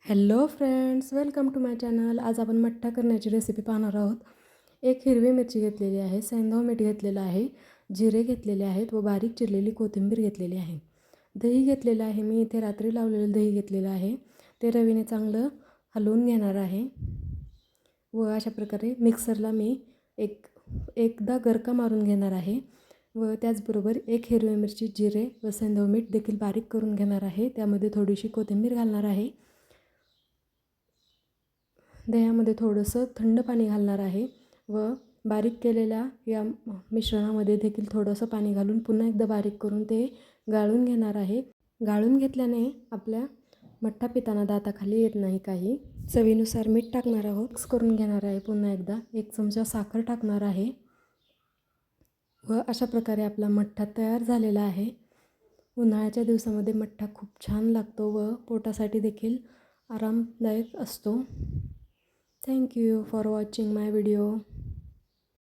Hello friends, welcome to my channel. आज आपण मठ्ठा करण्याची रेसिपी पाहणार आहोत. एक हिरवी मिरची घेतलेली आहे, सैंधव मीठ घेतलेलं आहे, जिरे घेतलेले आहेत व बारीक चिरलेली कोथिंबीर घेतलेली आहे. दही घेतलेलं आहे. मी इथे रात्री लावलेलं दही घेतलेलं आहे. ते रवीने चांगलं हलवून घेणार आहे व अशा प्रकारे मिक्सरला मी एकदा गरका मारून घेणार आहे व त्याचबरोबर एक हिरवी मिरची, जिरे व सैंधव मीठ देखील बारीक करून घेणार आहे. त्यामध्ये थोडीशी कोथिंबीर घालणार आहे. दह्यामध्ये थोडंसं थंड पाणी घालणार आहे व बारीक केलेल्या या मिश्रणामध्ये देखील थोडंसं पाणी घालून पुन्हा एकदा बारीक करून ते गाळून घेणार आहे. गाळून घेतल्याने आपल्या मठ्ठा पिताना दाताखाली येत नाही काही. चवीनुसार मीठ टाकणार आहोत. मिक्स करून घेणार आहे. पुन्हा एकदा 1 चमचा साखर टाकणार आहे व अशा प्रकारे आपला मठ्ठा तयार झालेला आहे. उन्हाळ्याच्या दिवसामध्ये मठ्ठा खूप छान लागतो व पोटासाठी देखील आरामदायक असतो. Thank you for watching my video.